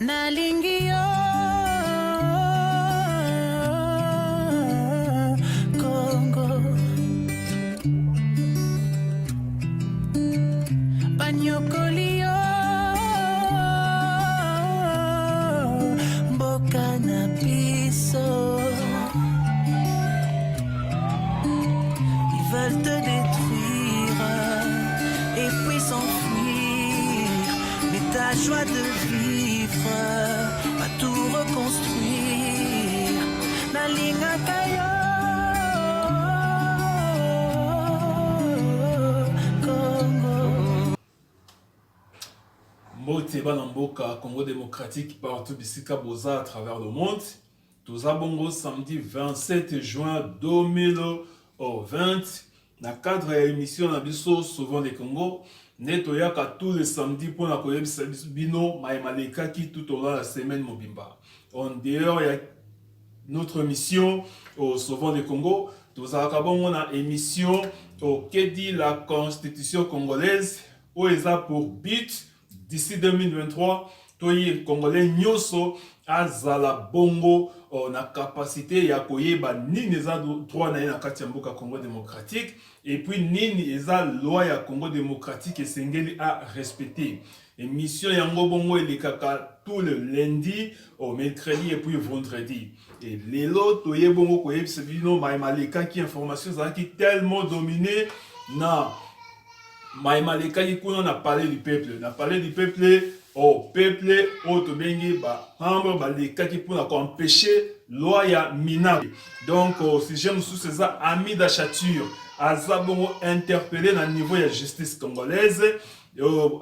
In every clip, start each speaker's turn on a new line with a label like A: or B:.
A: nalingi yo Congo banyokoli yo mboka na biso. Ils veulent te détruire et puis s'enfuir, mais ta joie de vivre va tout reconstruire. Nalingaka yo Congo.
B: Mbote bana mboka Congo démocratique partout bisika boza à travers le monde. Toza bongo samedi 27 juin 2020 na cadre ya émission na biso souvent le Congo neto yaka tous les samedis pour na koyebisa bino maemalekaki tout au long de la semaine mobimba. En dehors ya notre émission au souvent le Congo, toza bongo na émission au que dit la constitution congolaise où eza pour but d'ici 2023 toyi congolais nyoso azala bongo na capacité ya koyeba nini eza droit na kati ya mboka Congo démocratique et puis nini eza loi ya Congo démocratique esengeli à respecter. Émission yango bongo elekaka tout le lundi au mercredi et puis vendredi. Et lelo toye bongo koyebisa bino maemaleka ki information zaki tellement dominé na maemaleka ki kuna na parler du peuple. Na parler du peuple au peuple auto bengi ba hambre ba lekaki pour empêcher loi ya minable. Donc si j'aime sous ces amis d'achature azabongo interpellé na niveau ya justice congolaise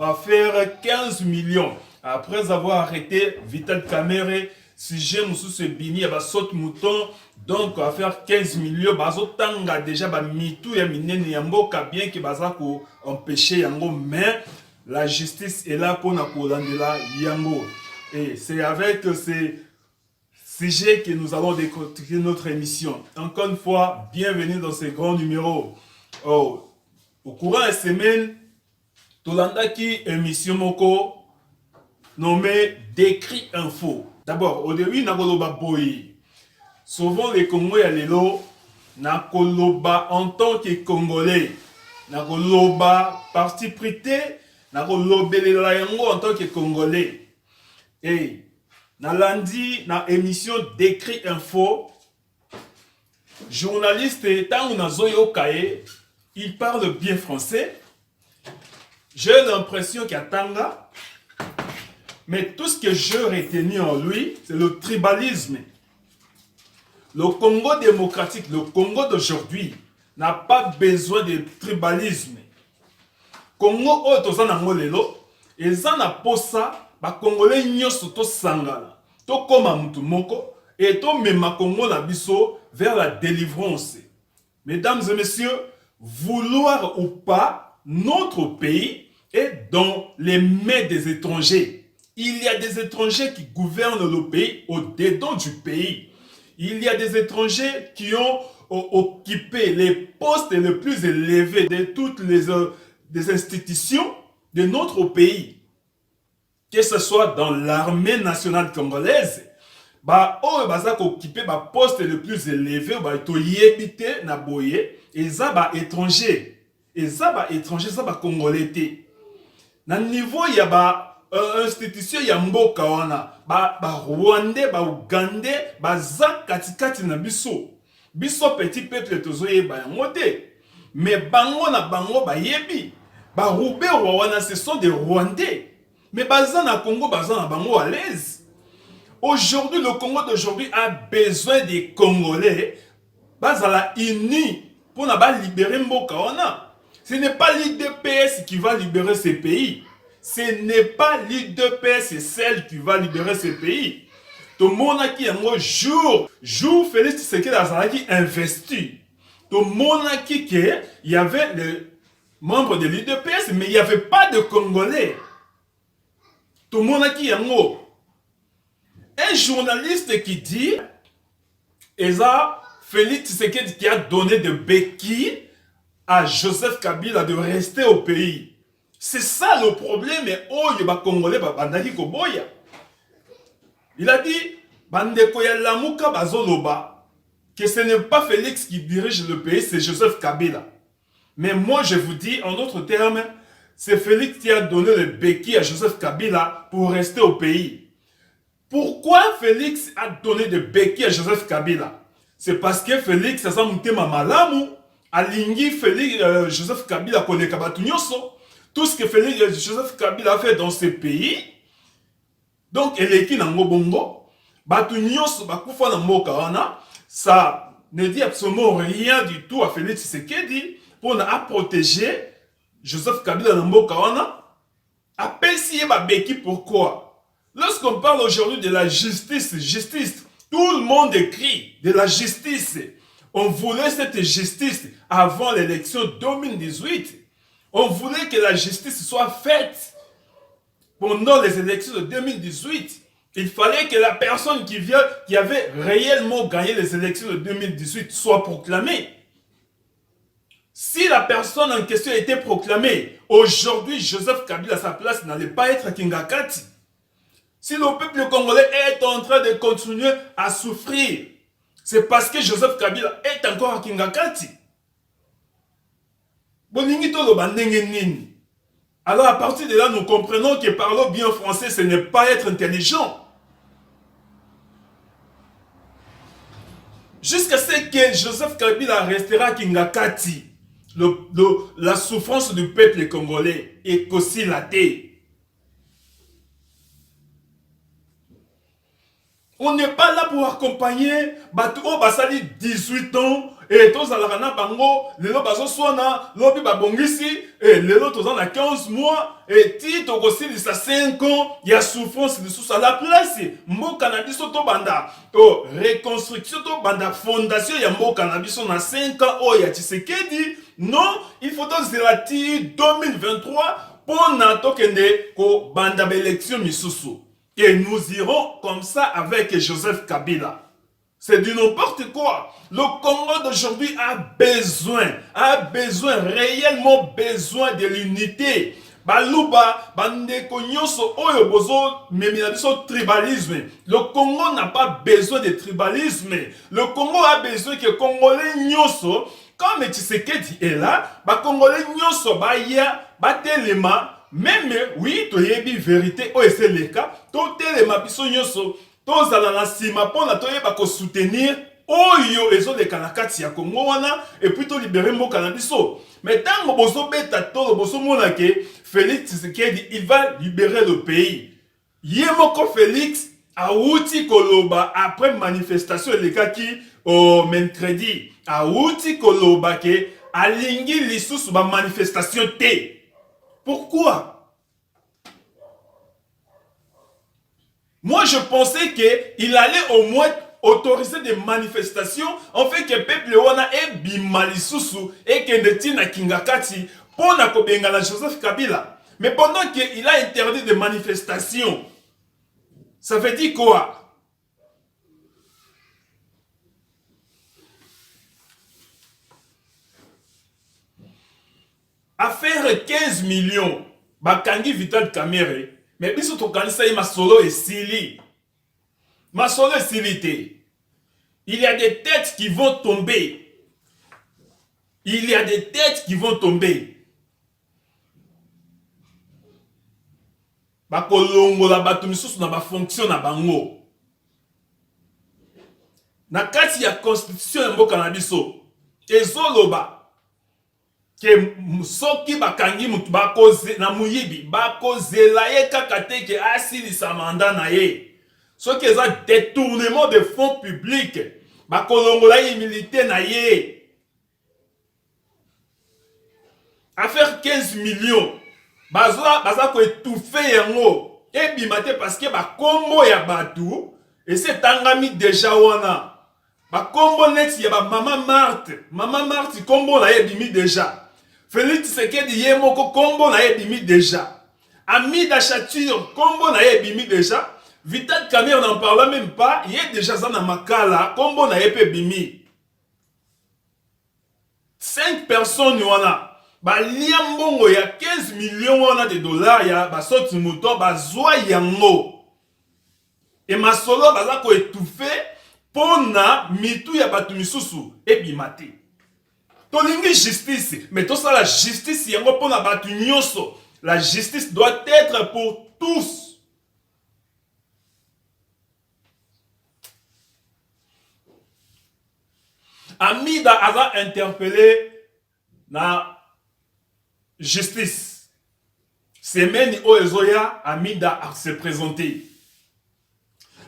B: à faire 15 millions après avoir arrêté Vital Kamerhe. Si j'aime sous ce bini ya ba saute mouton donc à faire 15 millions bazo tanga déjà ba mitu ya minene ya mboka bien que baza ko empêcher yango mais la justice est là pour nous kolandela yango. Et c'est avec ces sujets que nous allons décortiquer notre émission. Encore une fois, bienvenue dans ce grand numéro. Oh, au courant de la semaine, tolandaki émission moko nommée Décrit Info. D'abord, au début, nakoloba boy. Souvent les Congolais lelo nakoloba en tant que Congolais. Nakoloba parti prité. Nakolobelela yango en tant que Congolais. Et na lundi na émission Décrit Info, journaliste tant na zoyo kaye, il parle bien français. J'ai l'impression qu'il y a tanga, mais tout ce que je retenu en lui, c'est le tribalisme. Le Congo démocratique, le Congo d'aujourd'hui, n'a pas besoin de tribalisme. Congo o tozana ngolelo ezana posa ba congolais nyoso to sangala to koma mutu moko et to mema Congo na biso vers la délivrance. Mesdames et messieurs, vouloir ou pas, notre pays est dans les mains des étrangers. Il y a des étrangers qui gouvernent le pays au-dedans du pays. Il y a des étrangers qui ont occupé les postes les plus élevés de toutes les des institutions de notre pays, que ce soit dans l'armée nationale congolaise, bah oh bazak occupé bah poste le plus élevé bah to yebité na boye et ça bah étranger ça bah congolais té na niveau ya bah institution ya mboka wana bah rwandais bah ougandais bah za katikati na biso petit peuple tozoye bah ngote. Mais bango na bango ba yebi ba roube wana ce sont des Rwandais. Mais baza na Congo baza na bango à l'aise. Aujourd'hui le Congo d'aujourd'hui a besoin des Congolais bazala unis pour na ba libérer mboka wana. Ce n'est pas l'IDPS qui va libérer ce pays. Ce n'est pas l'IDPS celle qui va libérer ce pays. Tout le monde qui yango jour Félix Tshisekedi azalaki investi. Tout le monde qui il y avait les membres de l'IDPS, mais il n'y avait pas de Congolais. Tout le monde qui yango. Un journaliste qui dit, Eza Félix Tshisekedi qui a donné de béquilles à Joseph Kabila de rester au pays. C'est ça le problème. Oh, il y a Congolais, bandaki koboya. Il a dit, bandeko ya lamuka bazoloba, que ce n'est pas Félix qui dirige le pays, c'est Joseph Kabila. Mais moi, je vous dis, en d'autres termes, c'est Félix qui a donné le béquille à Joseph Kabila pour rester au pays. Pourquoi Félix a donné des béquilles à Joseph Kabila? C'est parce que Félix a monté ma malamu, alingi Félix, Joseph Kabila connaît Kabatunyoso. Tout ce que Félix, Joseph Kabila a fait dans ce pays, donc elle est qui n'a bongo, Batunyoso, Bakufa na mboka wana, ça ne dit absolument rien du tout à Félix Tshisekedi pour protéger Joseph Kabila na mboka wana. Appelle si yeba beki pourquoi? Lorsqu'on parle aujourd'hui de la justice, tout le monde écrit de la justice. On voulait cette justice avant l'élection 2018. On voulait que la justice soit faite pendant les élections de 2018. Il fallait que la personne qui avait réellement gagné les élections de 2018 soit proclamée. Si la personne en question était proclamée, aujourd'hui, Joseph Kabila à sa place n'allait pas être Kingakati. Si le peuple congolais est en train de continuer à souffrir, c'est parce que Joseph Kabila est encore à Kingakati. Alors à partir de là, nous comprenons que parler bien français, ce n'est pas être intelligent. Jusqu'à ce que Joseph Kabila restera à Kingakati, la souffrance du peuple congolais est aussi la terre. On n'est pas là pour accompagner Batou Basali 18 ans et tous à la bango, les lots bazo soana, lobi babongisi, et les lots tous à 15 mois, et tito aussi de 5 ans, il y a souffrance de sous à la place. Mbo cannabis to banda, reconstruction to banda, fondation, il y a mbo cannabis on a 5 ans, oh, il y a Tshisekedi. Non, il faut dans Zerati 2023 pour nato kende ko banda élection misusu. Et nous irons comme ça avec Joseph Kabila. C'est du n'importe quoi. Le Congo d'aujourd'hui a réellement besoin de l'unité. Baluba, bandeko nyonso oyo bozo meminabiso tribalisme. Le Congo n'a pas besoin de tribalisme. Le Congo a besoin que Congolais nyonso, comme Tshisekedi est là, ba Congolais nyonso ba ya, ba telema. Même, oui, tu as dit vérité, oh, c'est le cas. Tu as dit que tu as soutenir, oh, ils ont des kanakati ya Congo, et puis tu libérer mon cannabis. Mais tant que Félix Tshisekedi, il va libérer le pays. Yemoko Félix a outi koloba après manifestation les cas qui au mercredi a outi koloba ke alingi lisusu ba manifestation te. Pourquoi? Moi, je pensais qu'il allait au moins autoriser des manifestations en fait que le peuple wana est bimalisusu et que netina kingakati pour na kobengala Joseph Kabila. Mais pendant qu'il a interdit des manifestations, ça veut dire quoi? À faire 15 millions, bakangi Vital Kamerhe, mais biso to kanisa ma solo et sili. Ma solo et silité. Il y a des têtes qui vont tomber. Il y a des têtes qui vont tomber. Bakolongo la batu misusu na ba fonction na bango. Na kati ya constitution ya mboka na biso. Ezoloba que soki bakangi mutu bakoze na muyibi bakozela ye kaka te ke asilisa mandat na ye soki eza détournement de fonds publics bakolongola ye milité na ye affaire 15 millions baza ko étouffer yango ebima te parce que bakombo ya batu et c'est tangami déjà wana bakombo net ya ba mama Marthe kombo na ye bimi déjà. Félix Tshisekedi yemoko kombo na ye bimi déjà. Ami d'Achature kombo na ye bimi déjà. Vital Kamerhe on n'en parle même pas, il est déjà zana makala kombo na ye pe bimi. 5 personnes wana ba liambongo ya 15 millions wana de dollars ya ba soti moto ba zwa yango. et masolo baza ko étouffer pona mitu ya batu misusu ebimate. Tolingi justice, mais tout ça la justice yango pona batu nyonso. La justice doit être pour tous. Amida a interpellé na justice. Semaine Oezoya, Amida a se présenté.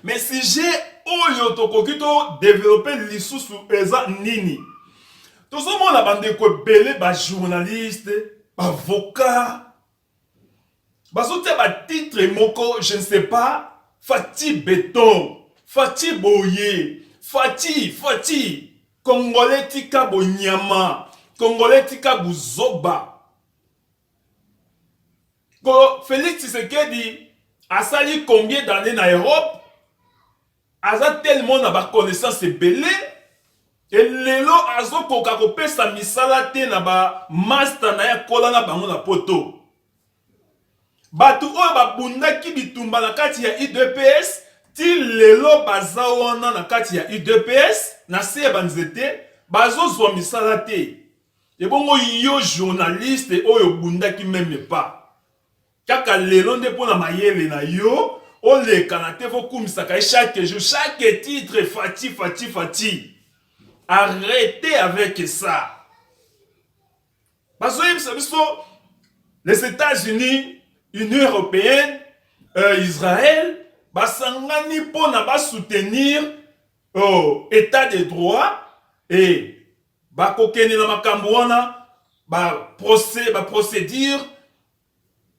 B: Mais si j'ai Oyo Tokokito développé l'issue eza nini. Tout ce monde a bandé ko belé ba journaliste, ba avocat. Ba soute ba titre moko, je ne sais pas, Fati Béton, Fati Boye, Fati Congolais tika bo nyama, Congolais tika bo zoba. Ko Félix Tshisekedi a sali combien d'années en Europe? Aza tellement na ba connaissance belé et lelo azo koka ko pesa misala te na ba master na ya kola na bango na poto. Batu oyo ba bundaki bitumba na kati ya UDPS ti lelo baza wana na kati ya UDPS na se banzete bazo zwa misala te. E bongo yo journaliste oyo bundaki même pas. Kaka lelo nde pona mayele na yo ole kanate vo kumisaka chaque jour chaque titre Fati. Arrêtez avec ça. Parce que les États-Unis, l'Union européenne, Israël, basangani pona ba soutenir état de droit et ba kokene na makambo wana ba procédure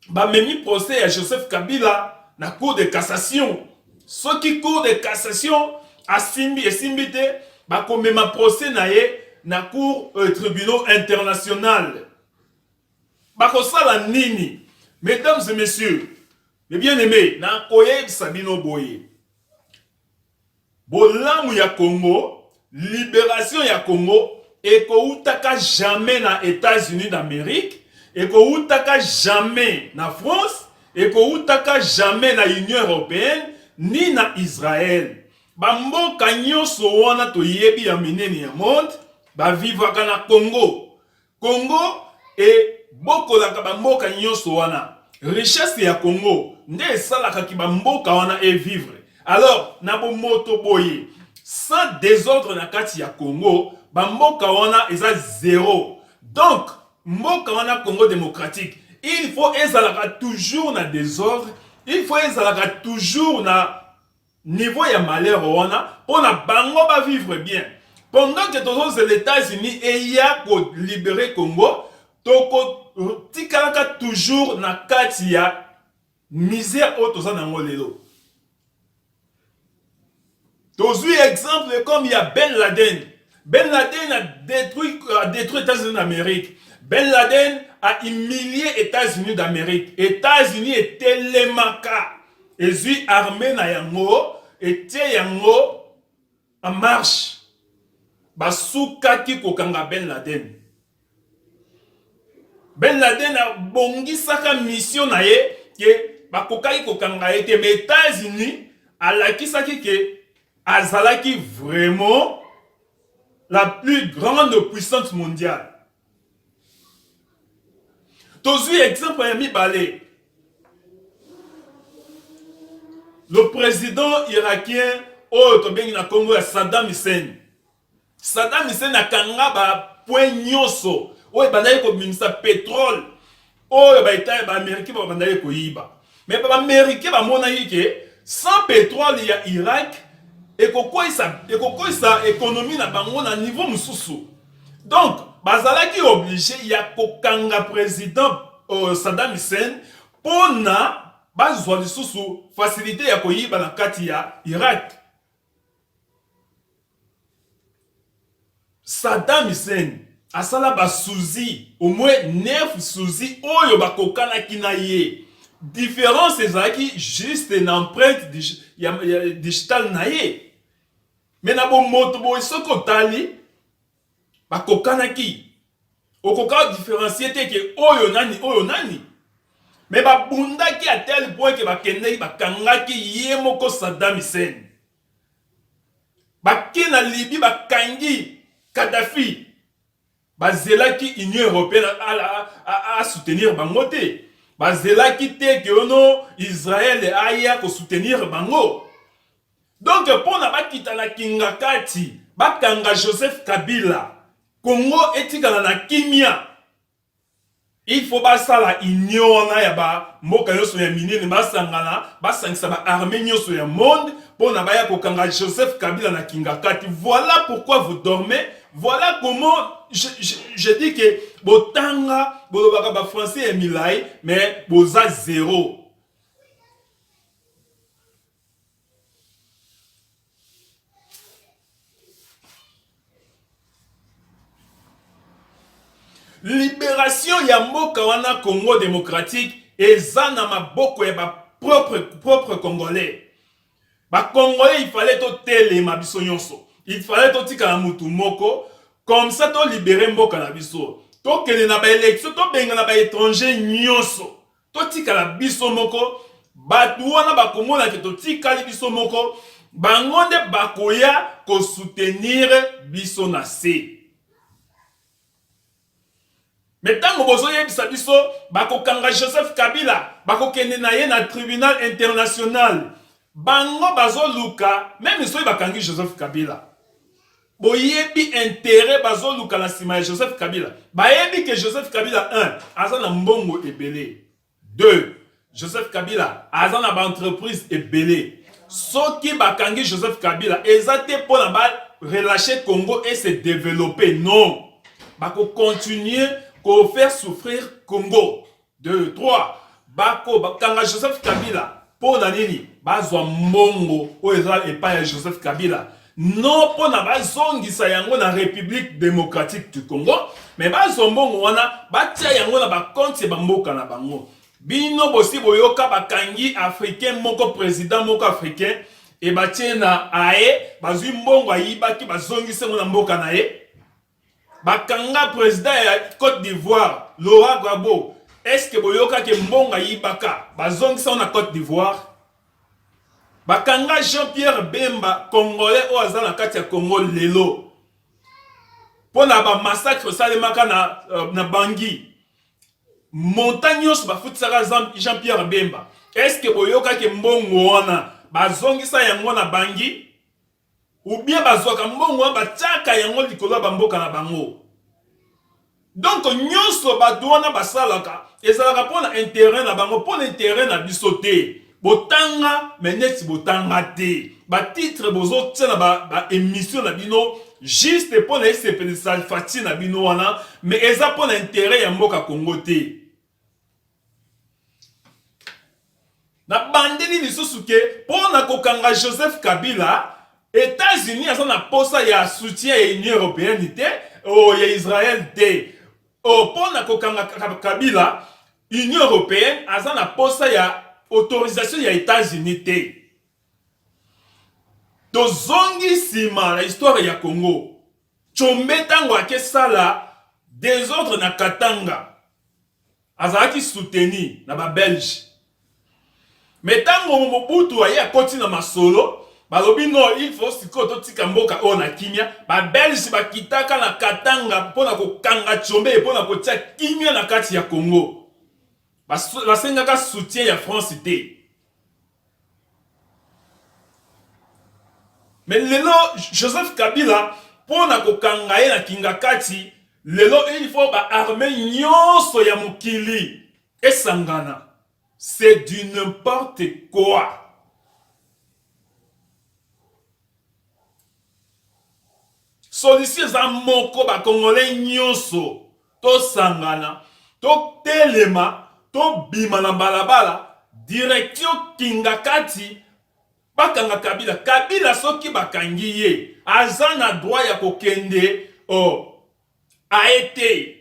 B: ba memi procès à Joseph Kabila na cour de cassation. Ce qui cour de cassation a simbi et simbité ba komema procès na ye na cour tribunal international. Ba kosala nini? Mesdames et messieurs, les bien-aimés, na koye Sabino Boye. Bolamu ya Congo, libération ya Congo, et ko utaka jamais na États-Unis d'Amérique, et ko utaka jamais na France, et ko utaka jamais na Union européenne, ni na Israël. Ba mboka nyonso wana to yebi ya minene ya monde, ba vivaka na Congo. Congo et bokolaka ba mboka nyonso wana. Richesse ya Congo, nde salaka ki ba mboka wana e vivre. Alors, na bo moto boye, sans désordre na kati ya Congo, ba mboka wana eza zéro. Donc, mboka wana Congo démocratique, il faut ezalaka toujours na désordre, il faut ezalaka toujours na niveau ya malheur wana, pour na bango ba vivre bien. Pendant que tous les États-Unis et ya ko libérer Congo, toko tikalaka toujours na kati ya misère otoza na ngolelo. Tozui exemple comme il y a Ben Laden. Ben Laden a détruit les États-Unis d'Amérique. Ben Laden a humilié les États-Unis d'Amérique. États-Unis étaient les maka. Et zui armée na yango était yango en marche. Basukaki kokanga Ben Laden. Ben Laden a bongi saka mission na ye ke bakokaki kokanga ete mais États-Unis alakisaki ke azalaki vraiment la plus grande puissance mondiale. Tozui exemple ya mibale. Le président irakien oyo bengi na Congo ya Saddam Hussein. Saddam Hussein akanga ba point nyonso oyo bandaki ko bimisa pétrole oyo ba état ba américain ba bandaki ko yiba. Mais ba américain ba mona yike sans pétrole ya Irak et kokoisa économie na bango na niveau mususu. Donc bazalaki obligé ya kokanga président Saddam Hussein pona bazwa lisusu facilité ya koyiba na kati ya Irak. Saddam Hussein asala ba souzi au moins 9 souzi oyo bakokana kinaye. Différence ezaki juste une empreinte digitale naye. Mais na bo moto bo soko tali bakokana ki okoka différencier te ke oyo nani. Mais babundaki à tel point que bakendeki bakangaki yemoko Saddam Hussein. Baki na Libye bakangi Kadhafi. Bazelaki Union européenne à soutenir bangote. Bazelaki te que ono Israël aya ko soutenir bango. Donc pour na bakita na kingakati bakanga Joseph Kabila. Congo etikala na kimia. Il faut basa la union na ya ba mboka yoso ya minene basangana basangisa ba armée yoso ya monde pour na baya kokanga Joseph Kabila na kingakati. Voilà pourquoi vous dormez. Voilà comment je dis que botanga bolobaka ba français et milai mais boza zéro. Libération ya mboka wana Congo démocratique eza na maboko ya ba propre congolais. Ba congolais il fallait to telema biso nyonso. Il fallait to tika na mutu moko comme ça to libérer mboka na biso. To kele na ba élection to benga na ba étranger nyonso. To tika la biso moko batu wana ba komona ke to tika li biso moko bangonde bakoya ko soutenir biso na se. Mais tant que vous avez biso bako kanga Joseph Kabila bako kende na ye na tribunal international bango bazo luka même so bakangi Joseph Kabila boyebi intérêt bazo luka na sima Joseph Kabila bayebi que Joseph Kabila 1 azana mbongo ebele 2 Joseph Kabila azana ba entreprise ebele soki bakangi Joseph Kabila ezate pour na ba relâcher Congo et se développer non bako continuer qu'on faire souffrir Congo. 2, 3. Bako, Kanga Joseph Kabila. Pour Nanini, Bazwa Mongo, ou Israël et pas Joseph Kabila. Non, pour na bazongi sa yango na République démocratique du Congo. Mais Bazwa Mongo wana, batia yango na ba compte ba mboka na bango. Bino bosi boyoka bakangi africain moko président moko africain. Et batia na ae, bazwi mbongo ayibaki bazongi se na mboka na ye. Bakanga président ya Côte d'Ivoire, Laurent Gbagbo, est-ce que boyoka ke mbonga yibaka bazongisa na Côte d'Ivoire? Bakanga Jean-Pierre Bemba, Congolais o azana kati ya Congo lelo. Pona ba massacre salemaka na Bangui. Montagnons ba futsaka Jean-Pierre Bemba. Est-ce que boyoka ke mbongo wana bazongisa yango na Bangui? Ou bien bazwaka mbongo batiaka yango likolo bamboka na bango. Donc nyonso badwana basalaka ezalaka pona intérêt na bango pona intérêt na bisote. Botanga meneti botanga te. Ba titre bozo tia na ba émission na bino juste pona SPN Salfati na bino wana mais eza pona intérêt ya mboka Congo te. Na bandeli lisusu ke pona kokanga Joseph Kabila États-Unis ont na posa ya soutien à l'Union européenne ou ya Israël te. Pour na kokanga Kabila, Union européenne a na posa ya autorisation ya États-Unis te. Tozongi sima la histoire ya Congo. Chombe tango ake sala désordre na Katanga. Azaki soutenu na ba Belge. Mais tango Mobutu aye akoti na masolo balobi no il faut sikoto tika mboka ona kimia ba Belge bakitaka na Katanga pona kokanga Tshombe pona kotia kimia na kati ya Congo basengaka soutien ya France te. Mais lelo Joseph Kabila pona kokanga ye na kinga kati lelo il faut ba armée nyonso ya mukili esangana. C'est du n'importe quoi. Solution za moko ba Congolais nyonso to sangana to telema to bima na balabala direction kingakati bakanga Kabila. Kabila soki bakangi ye azana droit ya kokende a été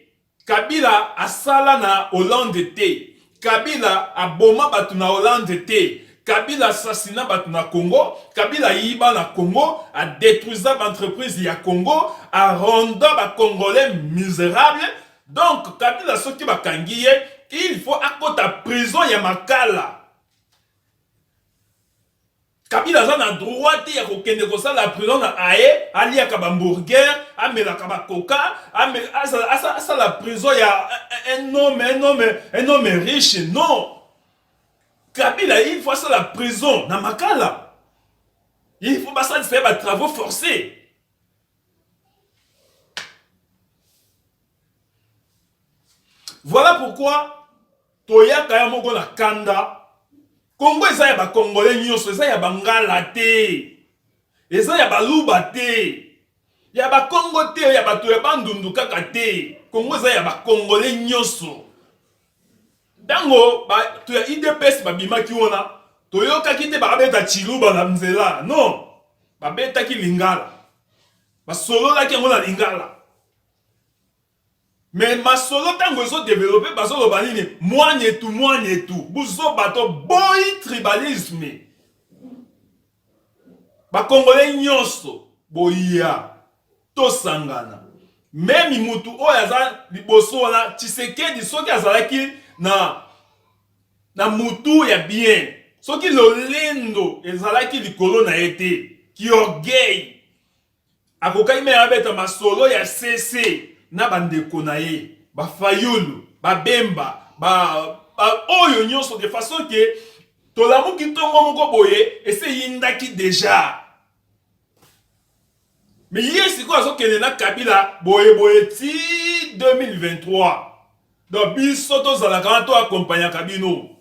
B: Kabila asala na Hollande te. Kabila aboma batu na Hollande te. Kabila assassina batu na Congo. Kabila yiba na Congo. A détruisa l'entreprise ya Congo. A ronda ba Congolais misérable. Donc Kabila soki bakangiye il faut akota prison ya makala. Kabila za na droit ya kokende kosala la prison na aye, ali ya hamburger, amela kaba coca, asa la prison ya un homme riche, non. Kabila, il faut ça la prison na makala. Il faut pas ça faire des travaux forcés. Voilà pourquoi Toya Kaya Moko na Kanda Congo eza ya ba Congolais nyonso, eza ya ba Ngala te, eza ya ba Luba te, ya ba Congo te, ya ba Toya Bandundu kaka te. Congo eza ya ba Congolais nyonso. Dango ba Toya IDPS ba bimaki wana, Toyoka kite ba beta Chiluba na Mzela, non, ba beta ki Lingala, ba solo la ki ngona Lingala. Mais ma solo tango zo développé bazo lo banini moine tout buzo bato boy tribalisme ba congolais nyonso boya to sangana même mutu oya za liboso na Tshisekedi soki azalaki na mutu ya bien soki lolendo ezalaki likolo na ete ki orgueil akokai me abeta masolo ya CC na bandeko na ye, ba fayulu, ba bemba, ba oyo nyonso de façon que tolamu kitongo moko boye ese yindaki déjà. Mais yesi ko azo kene na Kabila boye ti 2023. Donc biso to zala kana to accompagner Kabino.